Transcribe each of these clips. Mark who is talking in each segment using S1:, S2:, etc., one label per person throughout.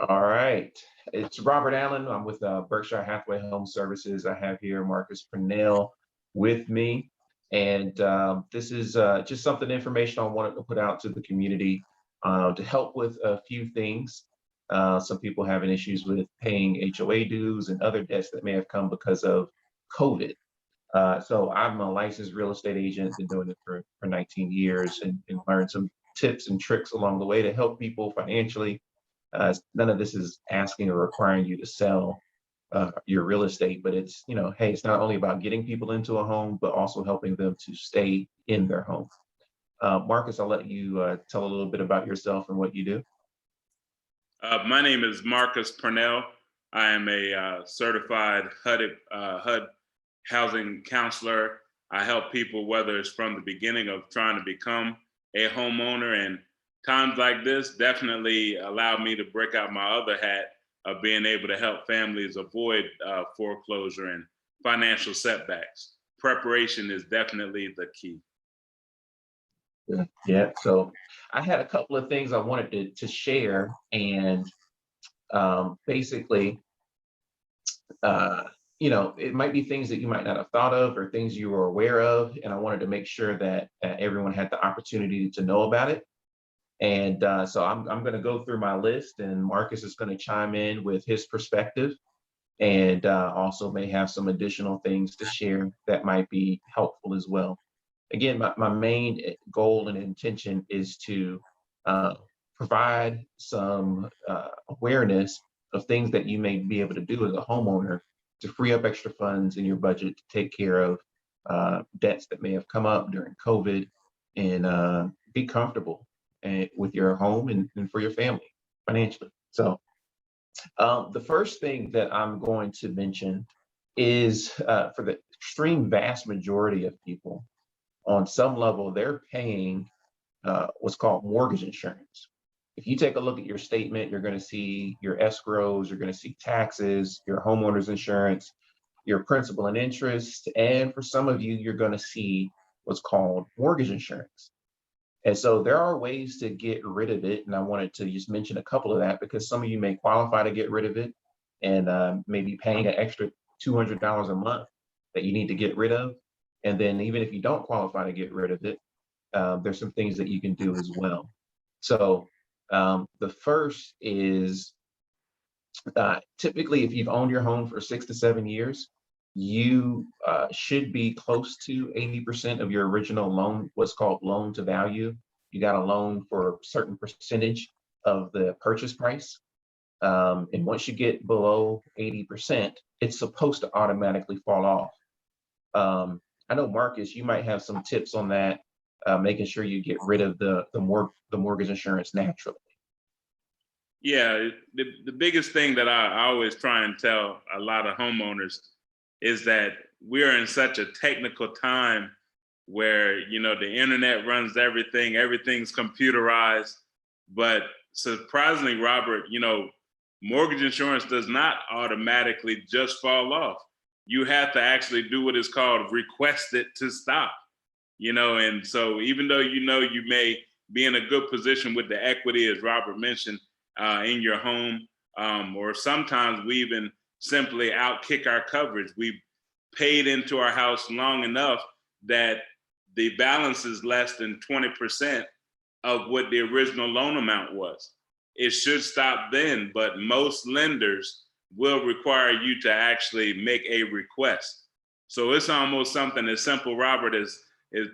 S1: All right. It's Robert Allen. I'm with Berkshire Hathaway Home Services. I have here Marcus Pernell with me. And this is just something information I wanted to put out to the community to help with a few things. Some people having issues with paying HOA dues and other debts that may have come because of COVID. So I'm a licensed real estate agent, been doing it for 19 years and learned some tips and tricks along the way to help people financially. None of this is asking or requiring you to sell your real estate, but it's, hey, it's not only about getting people into a home, but also helping them to stay in their home. Marcus, I'll let you tell a little bit about yourself and what you do.
S2: My name is Marcus Pernell. I am a certified HUD housing counselor. I help people, whether it's from the beginning of trying to become a homeowner, and times like this definitely allowed me to break out my other hat of being able to help families avoid foreclosure and financial setbacks. Preparation is definitely the key.
S1: Yeah. So I had a couple of things I wanted to share, and basically, it might be things that you might not have thought of or things you were aware of, and I wanted to make sure that everyone had the opportunity to know about it. And so I'm going to go through my list, and Marcus is going to chime in with his perspective, and also may have some additional things to share that might be helpful as well. Again, my main goal and intention is to provide some awareness of things that you may be able to do as a homeowner to free up extra funds in your budget to take care of debts that may have come up during COVID, and be comfortable with your home and for your family financially. So the first thing that I'm going to mention is for the extreme vast majority of people, on some level, they're paying what's called mortgage insurance. If you take a look at your statement, you're going to see your escrows, you're going to see taxes, your homeowner's insurance, your principal and interest, and for some of you, you're going to see what's called mortgage insurance. And so there are ways to get rid of it. And I wanted to just mention a couple of that because some of you may qualify to get rid of it and maybe paying an extra $200 a month that you need to get rid of. And then even if you don't qualify to get rid of it, there's some things that you can do as well. So the first is typically if you've owned your home for 6 to 7 years, you should be close to 80% of your original loan, what's called loan to value. You got a loan for a certain percentage of the purchase price. And once you get below 80%, it's supposed to automatically fall off. I know, Marcus, you might have some tips on that, making sure you get rid of the mortgage insurance naturally.
S2: Yeah, the biggest thing that I always try and tell a lot of homeowners is that we are in such a technical time where, the internet runs everything, everything's computerized. But surprisingly, Robert, mortgage insurance does not automatically just fall off. You have to actually do what is called request it to stop, and so even though you may be in a good position with the equity, as Robert mentioned, in your home, or sometimes we even simply outkick our coverage. We've paid into our house long enough that the balance is less than 20% of what the original loan amount was. It should stop then, but most lenders will require you to actually make a request. So it's almost something as simple, Robert, as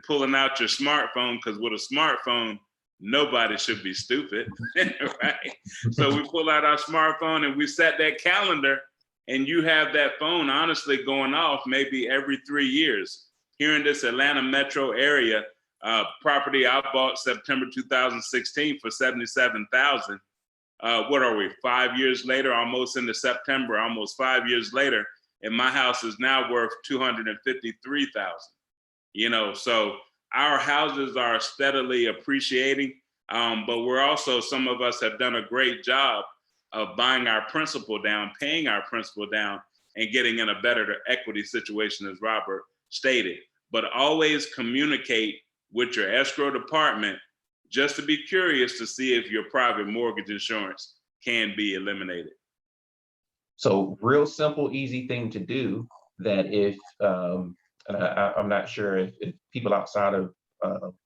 S2: pulling out your smartphone, because with a smartphone, nobody should be stupid, right? So we pull out our smartphone and we set that calendar, and you have that phone honestly going off maybe every 3 years. Here in this Atlanta metro area, property I bought September 2016 for $77,000. What are we, 5 years later, almost into September, almost 5 years later, and my house is now worth $253,000. So our houses are steadily appreciating, but we're also, some of us have done a great job of buying our principal down, paying our principal down, and getting in a better equity situation, as Robert stated. But always communicate with your escrow department just to be curious to see if your private mortgage insurance can be eliminated.
S1: So real simple, easy thing to do that if, and I'm not sure if people outside of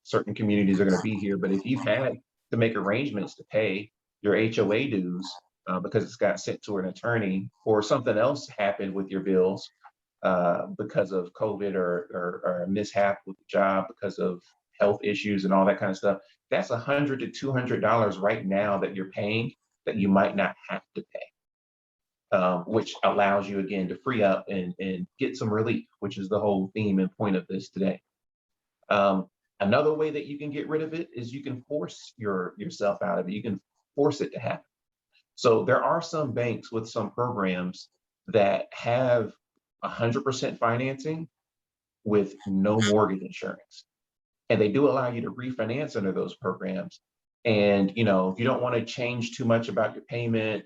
S1: certain communities are going to be here, but if you've had to make arrangements to pay your HOA dues because it's got sent to an attorney or something else happened with your bills because of COVID or a mishap with the job because of health issues and all that kind of stuff, that's $100 to $200 right now that you're paying that you might not have to pay, which allows you again to free up and get some relief, which is the whole theme and point of this today. Another way that you can get rid of it is you can force yourself out of it. You can force it to happen. So there are some banks with some programs that have 100% financing with no mortgage insurance. And they do allow you to refinance under those programs. And you don't want to change too much about your payment.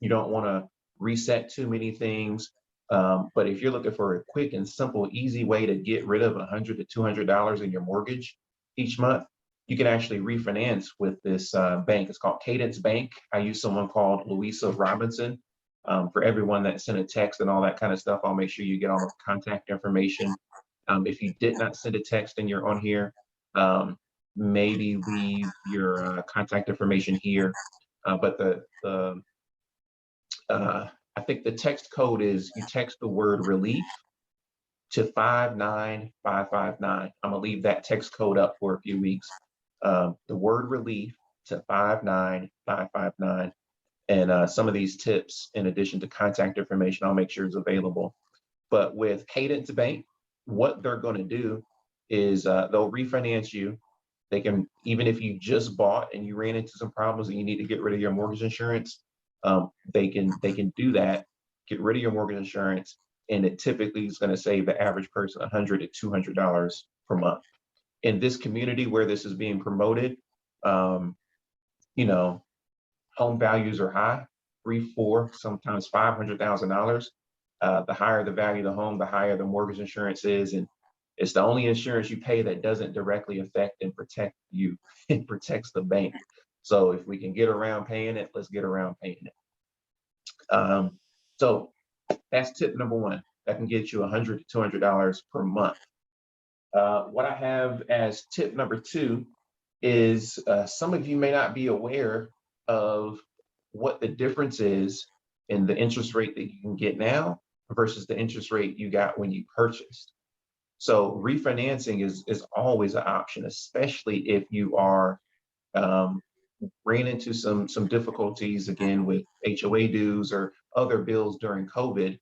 S1: You don't want to reset too many things. But if you're looking for a quick and simple, easy way to get rid of $100 to $200 in your mortgage each month, you can actually refinance with this bank. It's called Cadence Bank. I use someone called Louisa Robinson. For everyone that sent a text and all that kind of stuff, I'll make sure you get all the contact information. If you did not send a text and you're on here, maybe leave your contact information here. But I think the text code is you text the word relief to 59559. I'm gonna leave that text code up for a few weeks. The word relief to 59559. And some of these tips, in addition to contact information, I'll make sure is available. But with Cadence Bank, what they're going to do is they'll refinance you. They can, even if you just bought and you ran into some problems and you need to get rid of your mortgage insurance, they can do that, get rid of your mortgage insurance, and it typically is going to save the average person $100 to $200 per month. In this community where this is being promoted, you know, home values are high, 3, 4, sometimes $500,000. The higher the value of the home, the higher the mortgage insurance is, and it's the only insurance you pay that doesn't directly affect and protect you. It protects the bank. So if we can get around paying it, let's get around paying it. So that's tip number one. That can get you $100 to $200 per month. What I have as tip number two is some of you may not be aware of what the difference is in the interest rate that you can get now versus the interest rate you got when you purchased. So refinancing is always an option, especially if you are ran into some difficulties again with HOA dues or other bills during COVID.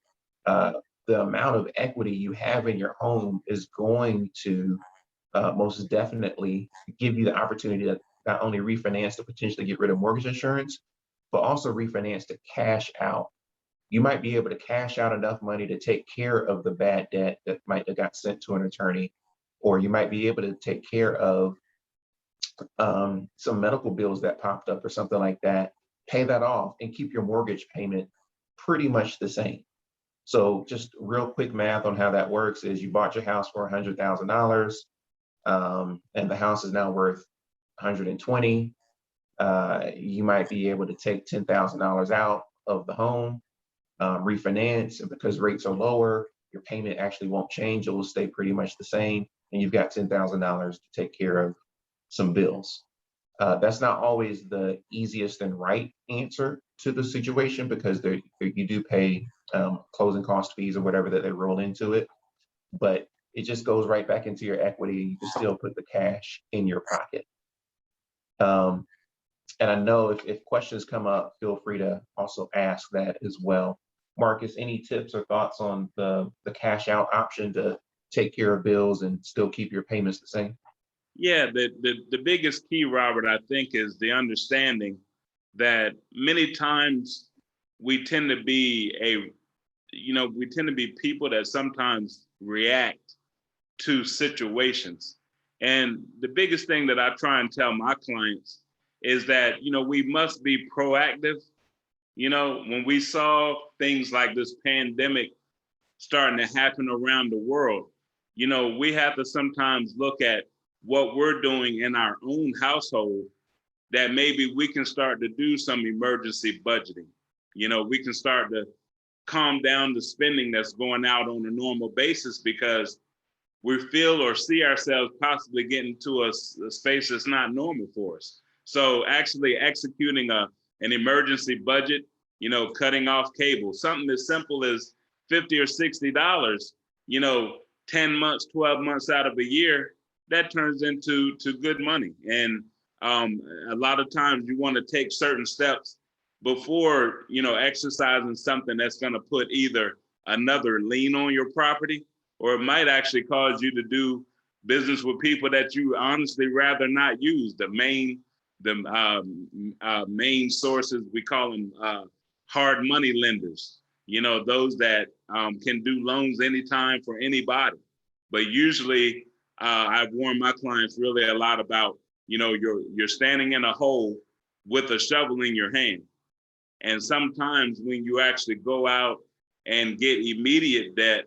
S1: The amount of equity you have in your home is going to most definitely give you the opportunity to not only refinance to potentially get rid of mortgage insurance, but also refinance to cash out. You might be able to cash out enough money to take care of the bad debt that might have got sent to an attorney, or you might be able to take care of some medical bills that popped up or something like that, pay that off and keep your mortgage payment pretty much the same. So just real quick math on how that works is you bought your house for $100,000 and the house is now worth 120. You might be able to take $10,000 out of the home, refinance, and because rates are lower, your payment actually won't change. It will stay pretty much the same, and you've got $10,000 to take care of some bills. That's not always the easiest and right answer to the situation because you do pay closing cost fees or whatever that they roll into it, but it just goes right back into your equity. You can still put the cash in your pocket. And I know if questions come up, feel free to also ask that as well. Marcus, any tips or thoughts on the cash out option to take care of bills and still keep your payments the same?
S2: Yeah, the biggest key, Robert, I think, is the understanding that many times we tend to be people that sometimes react to situations. And the biggest thing that I try and tell my clients is that, we must be proactive. When we saw things like this pandemic starting to happen around the world, we have to sometimes look at what we're doing in our own household that maybe we can start to do some emergency budgeting. We can start to calm down the spending that's going out on a normal basis because we feel or see ourselves possibly getting to a space that's not normal for us. So actually executing an emergency budget, cutting off cable, something as simple as $50 or $60, 10 months, 12 months out of a year, that turns into good money. And a lot of times you want to take certain steps before, exercising something that's going to put either another lien on your property, or it might actually cause you to do business with people that you honestly rather not use. The main sources, we call them hard money lenders. Those that can do loans anytime for anybody. But usually, I've warned my clients really a lot about, you're standing in a hole with a shovel in your hand. And sometimes when you actually go out and get immediate debt,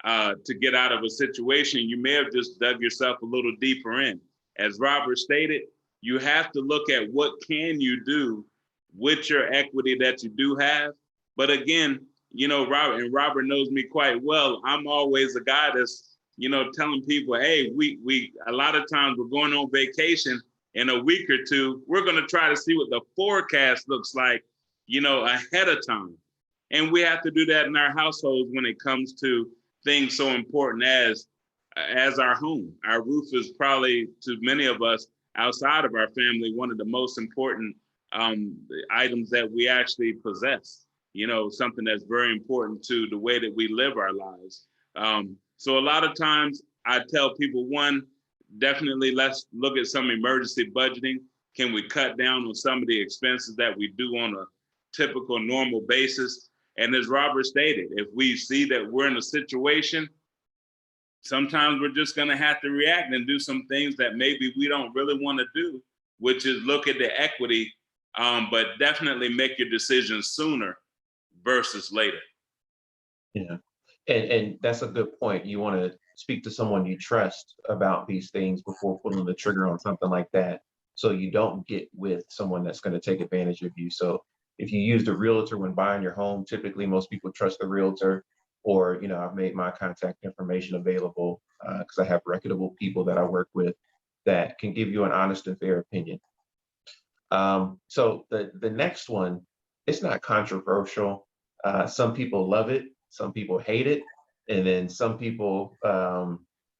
S2: to get out of a situation, you may have just dug yourself a little deeper in. As Robert stated, you have to look at what can you do with your equity that you do have. But again, Robert knows me quite well. I'm always a guy that's, telling people, hey, we a lot of times we're going on vacation in a week or two. We're going to try to see what the forecast looks like, ahead of time. And we have to do that in our households when it comes to things so important as our home. Our roof is probably, to many of us outside of our family, one of the most important items that we actually possess. Something that's very important to the way that we live our lives. So a lot of times I tell people, one, definitely let's look at some emergency budgeting. Can we cut down on some of the expenses that we do on a typical normal basis? And as Robert stated, if we see that we're in a situation, sometimes we're just going to have to react and do some things that maybe we don't really want to do, which is look at the equity, but definitely make your decisions sooner versus later.
S1: Yeah. And that's a good point. You want to speak to someone you trust about these things before pulling the trigger on something like that, so you don't get with someone that's going to take advantage of you. So if you use the realtor when buying your home, typically most people trust the realtor, or, I've made my contact information available because I have reputable people that I work with that can give you an honest and fair opinion. So the next one, it's not controversial. Some people love it, some people hate it, and then some people are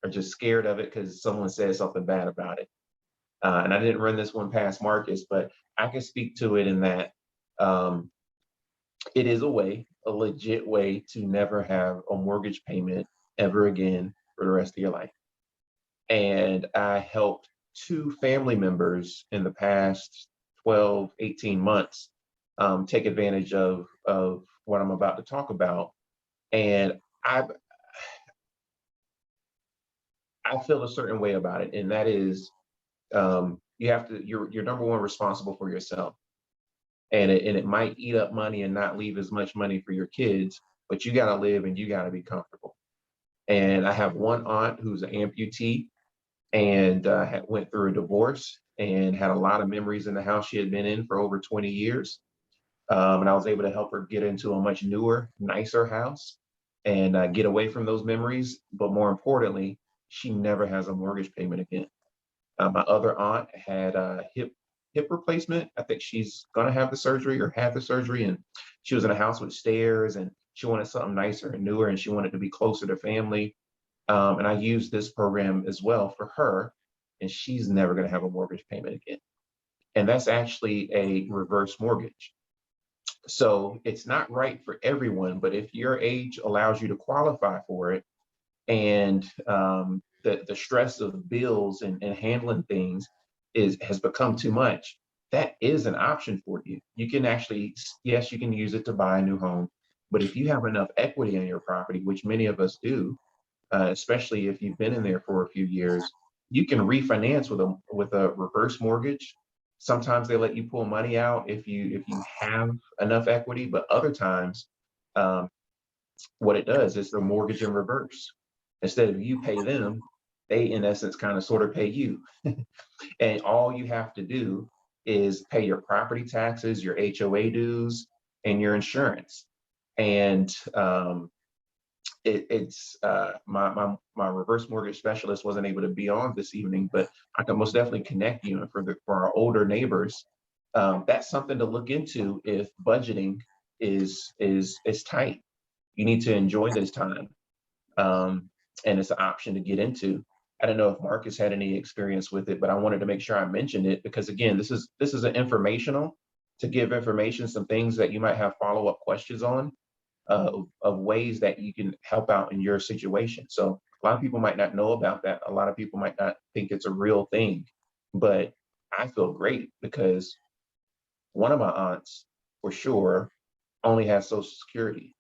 S1: just scared of it because someone said something bad about it. And I didn't run this one past Marcus, but I can speak to it in that it is a legit way to never have a mortgage payment ever again for the rest of your life. And I helped 2 family members in the past 12, 18 months take advantage of what I'm about to talk about. And I feel a certain way about it. And that is, you're number one responsible for yourself. And it might eat up money and not leave as much money for your kids, but you got to live and you got to be comfortable. And I have one aunt who's an amputee and went through a divorce and had a lot of memories in the house she had been in for over 20 years. And I was able to help her get into a much newer, nicer house and get away from those memories. But more importantly, she never has a mortgage payment again. My other aunt had a hip replacement. I think she's gonna have the surgery or had the surgery, and she was in a house with stairs, and she wanted something nicer and newer, and she wanted to be closer to family. And I used this program as well for her, and she's never gonna have a mortgage payment again. And that's actually a reverse mortgage. So it's not right for everyone, but if your age allows you to qualify for it, and the stress of bills and handling things has become too much, that is an option for you. You can actually, yes, you can use it to buy a new home, but if you have enough equity in your property, which many of us do, especially if you've been in there for a few years, you can refinance with a reverse mortgage. Sometimes they let you pull money out if you have enough equity, but other times, um, what it does is the mortgage in reverse. Instead of you pay them, they in essence kind of sort of pay you. And all you have to do is pay your property taxes, your HOA dues, and your insurance. And it's my reverse mortgage specialist wasn't able to be on this evening, but I can most definitely connect you. And for our older neighbors, that's something to look into if budgeting is tight. You need to enjoy this time, and it's an option to get into. I don't know if Marcus had any experience with it, but I wanted to make sure I mentioned it because again, this is an informational to give information, some things that you might have follow-up questions on, of ways that you can help out in your situation. So a lot of people might not know about that. A lot of people might not think it's a real thing, but I feel great because one of my aunts, for sure, only has Social Security.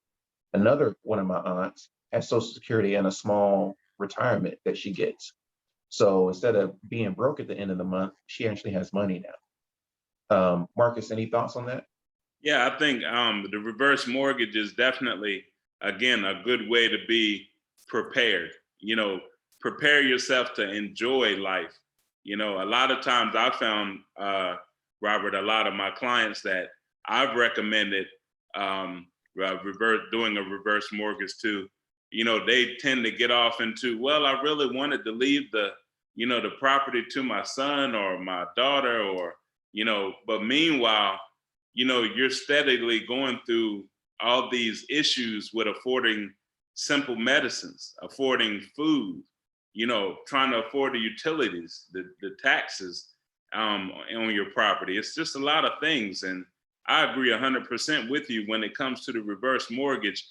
S1: Another one of my aunts has Social Security and a small retirement that she gets. So instead of being broke at the end of the month, she actually has money now. Marcus, any thoughts on that?
S2: Yeah, I think the reverse mortgage is definitely, again, a good way to be prepared. You know, prepare yourself to enjoy life. You know, a lot of times I found, Robert, a lot of my clients that I've recommended doing a reverse mortgage to, you know, they tend to get off into, well, I really wanted to leave the property to my son or my daughter or, but meanwhile, you're steadily going through all these issues with affording simple medicines, affording food, trying to afford the utilities, the taxes on your property. It's just a lot of things. And I agree 100% with you when it comes to the reverse mortgage.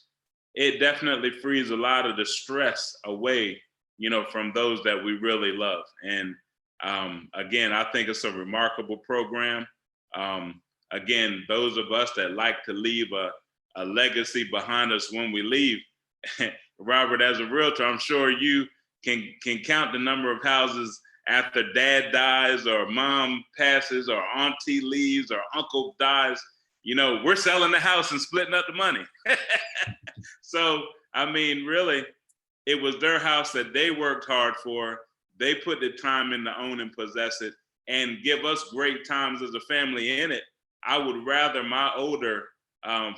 S2: It definitely frees a lot of the stress away, from those that we really love. And again, I think it's a remarkable program. Again, those of us that like to leave a legacy behind us when we leave, Robert, as a realtor, I'm sure you can count the number of houses after dad dies or mom passes or auntie leaves or uncle dies. We're selling the house and splitting up the money. So, I mean, really, it was their house that they worked hard for. They put the time in to own and possess it and give us great times as a family in it. I would rather my older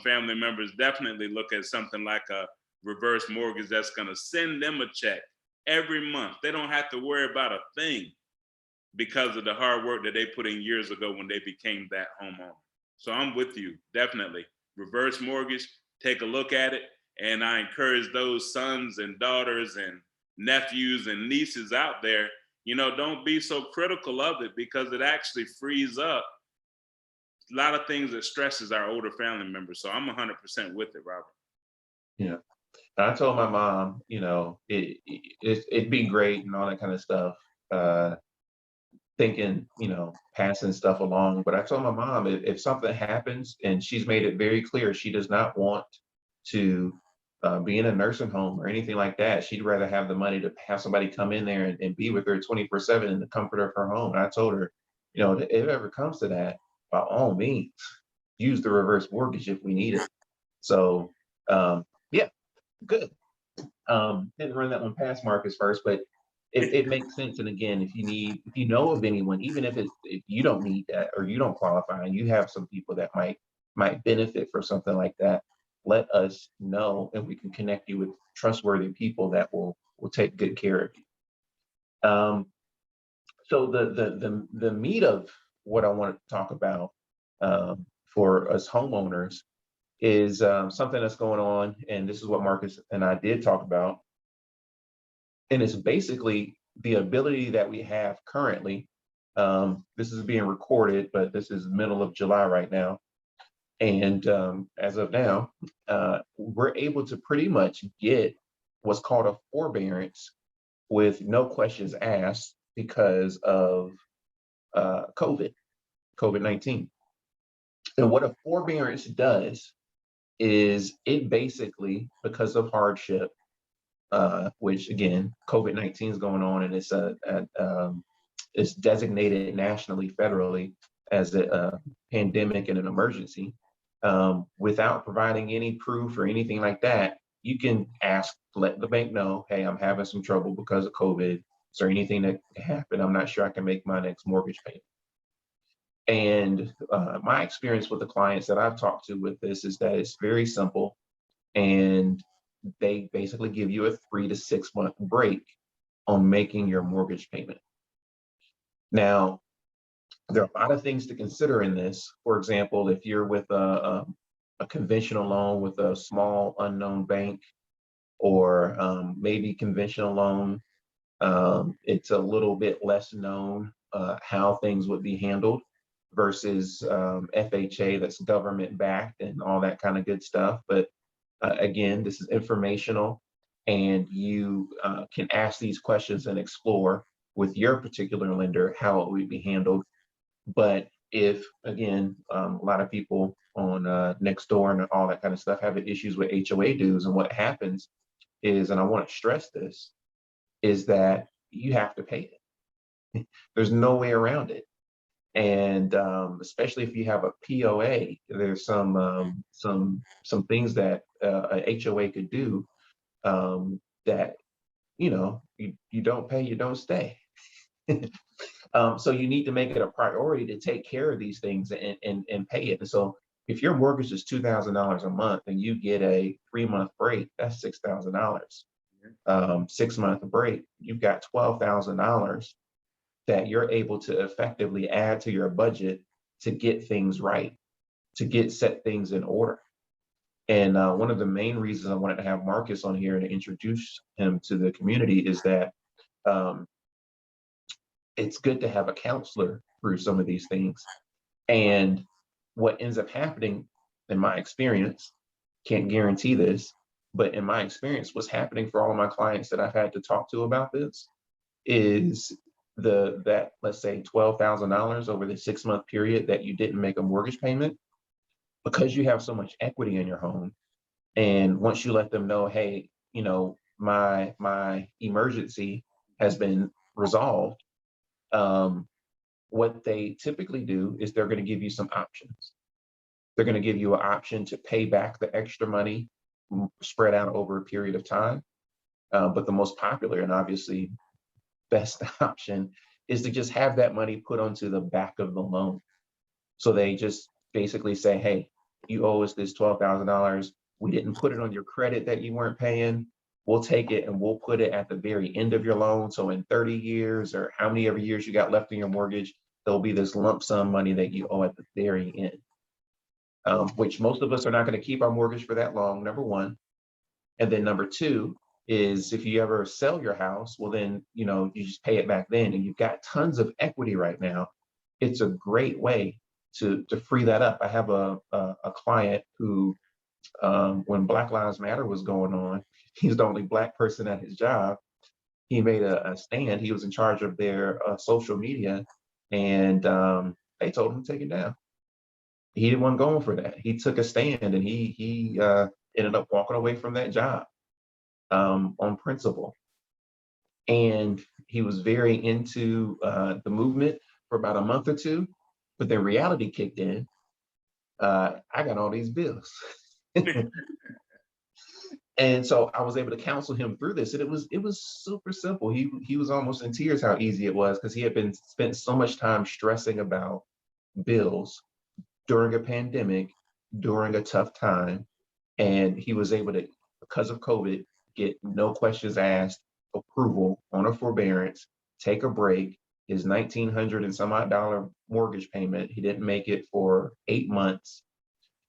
S2: family members definitely look at something like a reverse mortgage that's going to send them a check every month. They don't have to worry about a thing because of the hard work that they put in years ago when they became that homeowner. So I'm with you, definitely. Reverse mortgage, take a look at it. And I encourage those sons and daughters and nephews and nieces out there, don't be so critical of it because it actually frees up a lot of things that stresses our older family members. So I'm 100% with it, Robert.
S1: Yeah. I told my mom, it'd be great and all that kind of stuff, thinking, passing stuff along. But I told my mom if something happens, and she's made it very clear she does not want to be in a nursing home or anything like that. She'd rather have the money to have somebody come in there and be with her 24/7 in the comfort of her home. And I told her, if it ever comes to that, by all means, use the reverse mortgage if we need it. So, yeah, good. Didn't run that one past Marcus first, but it makes sense. And again, if you know of anyone, even if you don't need that or you don't qualify and you have some people that might benefit from something like that, let us know and we can connect you with trustworthy people that will take good care of you. So the meat of what I want to talk about for us homeowners is something that's going on, and this is what Marcus and I did talk about, and it's basically the ability that we have currently. This is being recorded, but this is middle of July right now, and as of now, we're able to pretty much get what's called a forbearance with no questions asked because of COVID-19. And what a forbearance does is it basically, because of hardship, which again, COVID-19 is going on, and it's designated nationally, federally as a pandemic and an emergency. Without providing any proof or anything like that, you can let the bank know, hey, I'm having some trouble because of COVID. Is there anything that can happen? I'm not sure I can make my next mortgage payment. And my experience with the clients that I've talked to with this is that it's very simple, and they basically give you a 3 to 6 month break on making your mortgage payment. Now, there are a lot of things to consider in this. For example, if you're with a conventional loan with a small unknown bank, or maybe conventional loan, it's a little bit less known how things would be handled versus FHA that's government backed and all that kind of good stuff. But again, this is informational, and you can ask these questions and explore with your particular lender how it would be handled. But if, again, a lot of people on next door and all that kind of stuff have issues with HOA dues, and what happens is, and I want to stress this, is that you have to pay it. There's no way around it. And especially if you have a POA, there's some things that a HOA could do, that you don't pay, you don't stay. So you need to make it a priority to take care of these things and pay it. And so if your mortgage is $2,000 a month and you get a 3 month break, that's $6,000. 6 month break, you've got $12,000 that you're able to effectively add to your budget to get things right, to set things in order. And one of the main reasons I wanted to have Marcus on here and introduce him to the community is that um, it's good to have a counselor through some of these things. And what ends up happening, in my experience, can't guarantee this, but in my experience, what's happening for all of my clients that I've had to talk to about this is that, let's say, $12,000 over the 6 month period that you didn't make a mortgage payment, because you have so much equity in your home. And once you let them know, hey, my emergency has been resolved, what they typically do is they're going to give you some options. They're going to give you an option to pay back the extra money spread out over a period of time. But the most popular and obviously best option is to just have that money put onto the back of the loan. So they just basically say, hey, you owe us this $12,000. We didn't put it on your credit that you weren't paying. We'll take it and we'll put it at the very end of your loan. So in 30 years or how many ever years you got left in your mortgage, there'll be this lump sum money that you owe at the very end, which most of us are not going to keep our mortgage for that long, number one. And then number two is, if you ever sell your house, well, then, you just pay it back then, and you've got tons of equity right now. It's a great way to free that up. I have a client who, when Black Lives Matter was going on, he's the only Black person at his job. He made a stand. He was in charge of their social media, and they told him to take it down. He didn't want going for that. He took a stand, and he ended up walking away from that job on principle. And he was very into the movement for about a month or two, but then reality kicked in. I got all these bills. And so I was able to counsel him through this, and it was super simple. He was almost in tears how easy it was, because he had been spent so much time stressing about bills during a pandemic, during a tough time, and he was able to, because of COVID, get no questions asked approval on a forbearance, take a break. His $1,900 and some odd dollar mortgage payment, he didn't make it for 8 months,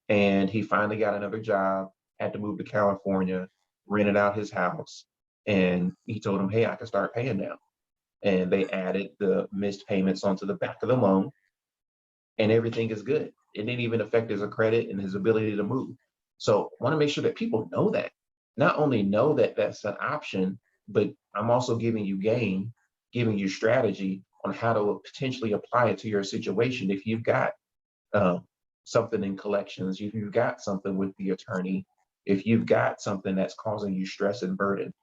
S1: and he finally got another job, had to move to California, rented out his house, and he told him, hey, I can start paying now. And they added the missed payments onto the back of the loan, and everything is good. It didn't even affect his credit and his ability to move. So I want to make sure that people know that. Not only know that that's an option, but I'm also giving you game, giving you strategy on how to potentially apply it to your situation. If you've got something in collections, if you've got something with the attorney, if you've got something that's causing you stress and burden,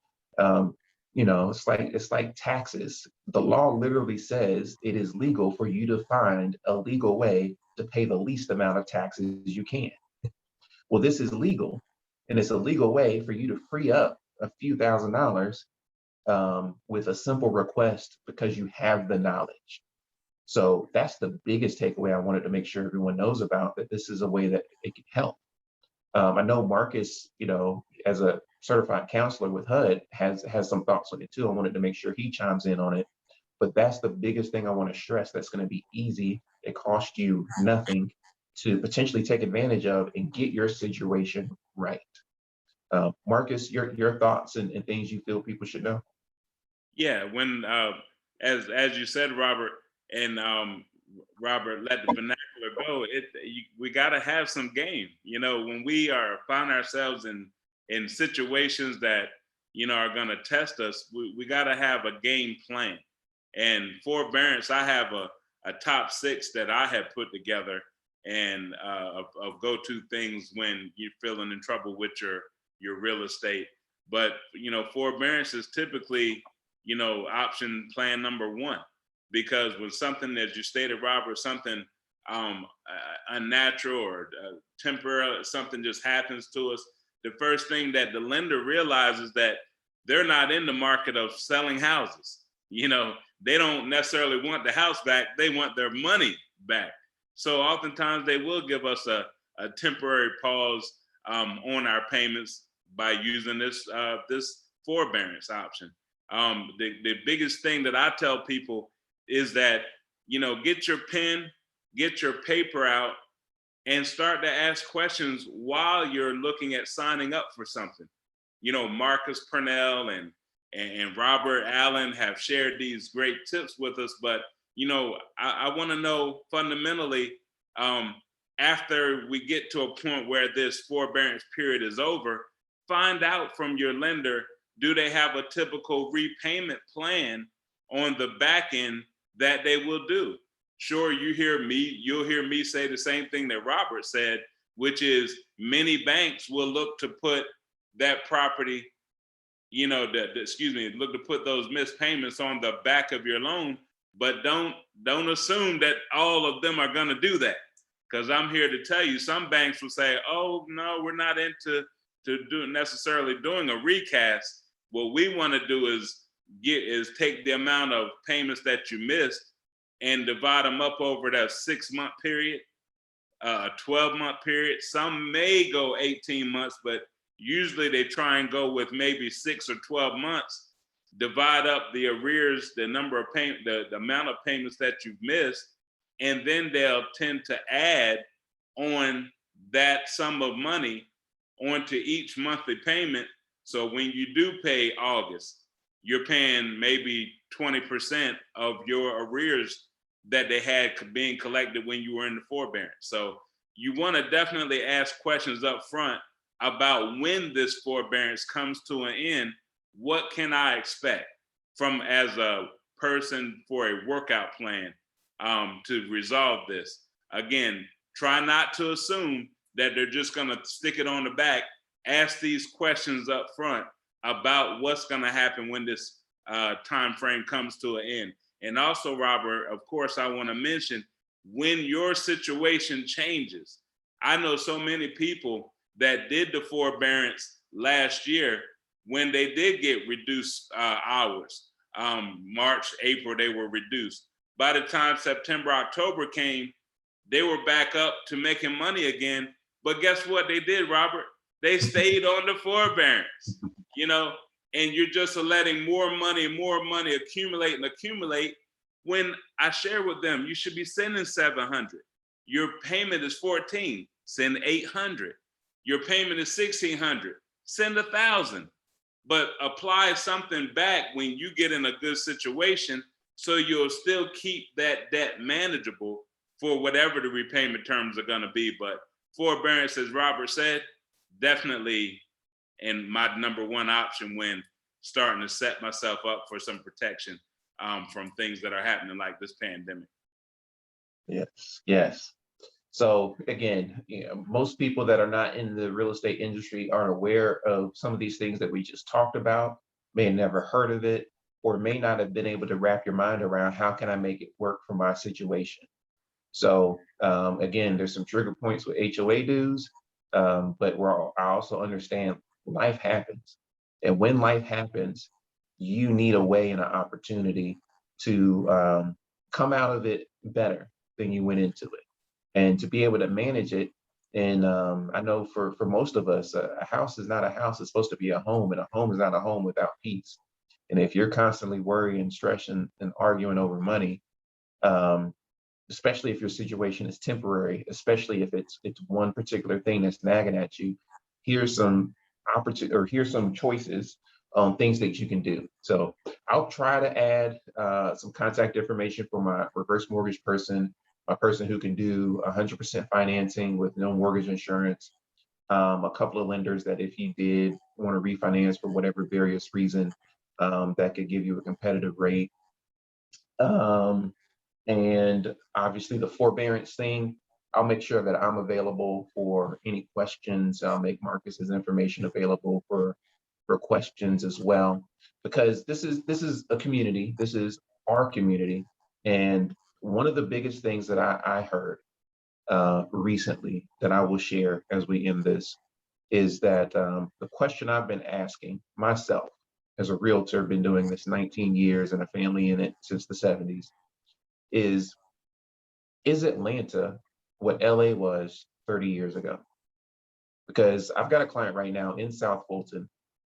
S1: it's like taxes. The law literally says it is legal for you to find a legal way to pay the least amount of taxes you can. Well, this is legal, and it's a legal way for you to free up a few $1,000s with a simple request, because you have the knowledge. So that's the biggest takeaway I wanted to make sure everyone knows about, that this is a way that it can help. I know Marcus, as a certified counselor with HUD, has some thoughts on it too. I wanted to make sure he chimes in on it. But that's the biggest thing I want to stress. That's going to be easy. It costs you nothing to potentially take advantage of and get your situation right. Marcus, your thoughts and things you feel people should know.
S2: Yeah, when as you said, Robert, and Robert, let the vernacular go. We got to have some game. When we find ourselves in situations that are going to test us, we got to have a game plan. And forbearance, I have a top 6 that I have put together, and of go-to things when you're feeling in trouble with your real estate. But forbearance is typically option plan number 1, because when something, as you stated, Robert, something unnatural or temporary, something just happens to us, the first thing that the lender realizes that they're not in the market of selling houses. They don't necessarily want the house back, they want their money back. So oftentimes they will give us a temporary pause on our payments by using this forbearance option. The biggest thing that I tell people is that, get your pen, get your paper out, and start to ask questions while you're looking at signing up for something. Marcus Pernell and Robert Allen have shared these great tips with us, but I want to know fundamentally, after we get to a point where this forbearance period is over, find out from your lender, do they have a typical repayment plan on the back end that they will do? Sure, you'll hear me say the same thing that Robert said, which is many banks will look to put that property, look to put those missed payments on the back of your loan, but don't assume that all of them are going to do that. Because I'm here to tell you, some banks will say, oh, no, we're not into necessarily doing a recast. What we want to do is take the amount of payments that you missed and divide them up over that 6-month period, a 12-month period. Some may go 18 months, but usually they try and go with maybe 6 or 12 months, divide up the arrears, the number of the amount of payments that you've missed, and then they'll tend to add on that sum of money onto each monthly payment. So when you do pay August, you're paying maybe 20% of your arrears that they had being collected when you were in the forbearance. So you want to definitely ask questions up front about when this forbearance comes to an end. What can I expect from as a person for a workout plan to resolve this? Again, try not to assume that they're just going to stick it on the back. Ask these questions up front about what's going to happen when this time frame comes to an end. And also, Robert, of course, I want to mention, when your situation changes. I know so many people that did the forbearance last year when they did get reduced hours. March, April, they were reduced. By the time September, October came, they were back up to making money again. But guess what they did, Robert? They stayed on the forbearance, and you're just letting more money accumulate and accumulate. When I share with them, you should be sending 700. Your payment is 14, send 800. Your payment is 1,600, send 1,000. But apply something back when you get in a good situation, so you'll still keep that debt manageable for whatever the repayment terms are going to be. But forbearance, as Robert said, definitely in my number 1 option when starting to set myself up for some protection from things that are happening like this pandemic.
S1: Yes. So again, most people that are not in the real estate industry aren't aware of some of these things that we just talked about, may have never heard of it, or may not have been able to wrap your mind around how can I make it work for my situation. So again, there's some trigger points with HOA dues, but I also understand life happens. And when life happens, you need a way and an opportunity to come out of it better than you went into it, and to be able to manage it. And I know for most of us, a house is not a house. It's supposed to be a home, and a home is not a home without peace. And if you're constantly worrying, stressing, and arguing over money, um, especially if your situation is temporary, especially if it's one particular thing that's nagging at you, here's some opportunity, or here's some choices on things that you can do. So I'll try to add some contact information for my reverse mortgage person, a person who can do 100% financing with no mortgage insurance, a couple of lenders that if you did want to refinance for whatever various reason, that could give you a competitive rate. Um, and obviously the forbearance thing, I'll make sure that I'm available for any questions. I'll make Marcus's information available for questions as well, because this is a community. This is our community. And one of the biggest things that I heard recently that I will share as we end this is that the question I've been asking myself as a realtor, been doing this 19 years and a family in it since the 70s, is Atlanta what LA was 30 years ago? Because I've got a client right now in South Fulton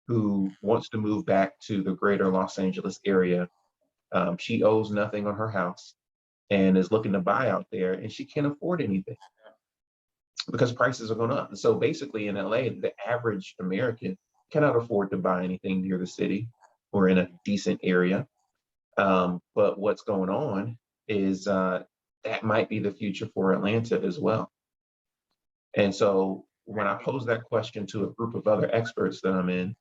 S1: who wants to move back to the greater Los Angeles area. She owes nothing on her house and is looking to buy out there, and she can't afford anything because prices are going up. And so basically in LA, the average American cannot afford to buy anything near the city or in a decent area. But what's going on is that might be the future for Atlanta as well. And so when I posed that question to a group of other experts that I'm in,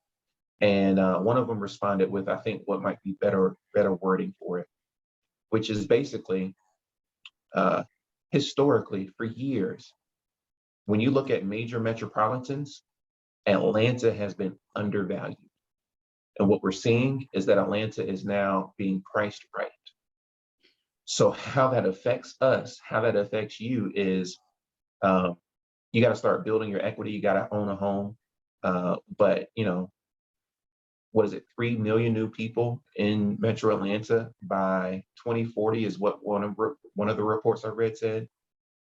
S1: and one of them responded with, I think, what might be better wording for it, which is basically uh, historically for years, when you look at major metropolitans, Atlanta has been undervalued. And what we're seeing is that Atlanta is now being priced right. So how that affects us, how that affects you is um, you got to start building your equity. You got to own a home. But what is it? 3 million new people in Metro Atlanta by 2040 is what one of the reports I read said.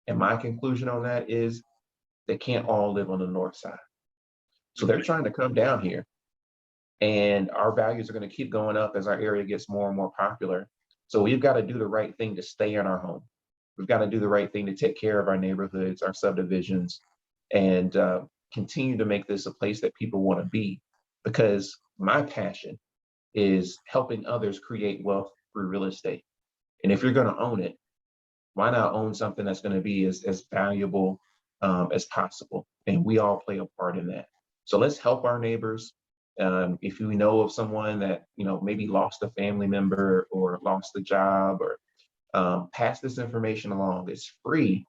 S1: And my conclusion on that is they can't all live on the north side. So they're trying to come down here, and our values are going to keep going up as our area gets more and more popular. So we've got to do the right thing to stay in our home. We've got to do the right thing to take care of our neighborhoods, our subdivisions, and continue to make this a place that people want to be. Because my passion is helping others create wealth through real estate. And if you're going to own it, why not own something that's going to be as valuable as possible? And we all play a part in that. So let's help our neighbors. If you know of someone that maybe lost a family member or lost a job, or pass this information along. It's free.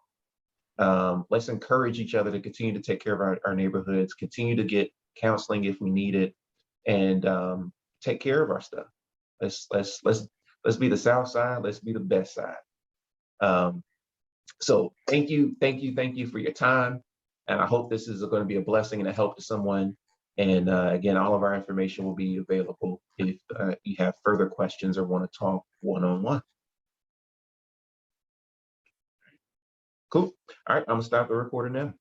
S1: Let's encourage each other to continue to take care of our neighborhoods, continue to get counseling if we need it, and take care of our stuff. Let's be the South Side. Let's be the best side. So thank you for your time, and I hope this is going to be a blessing and a help to someone. And again, all of our information will be available if you have further questions or want to talk one-on-one. Cool. All right, I'm gonna stop the recording now.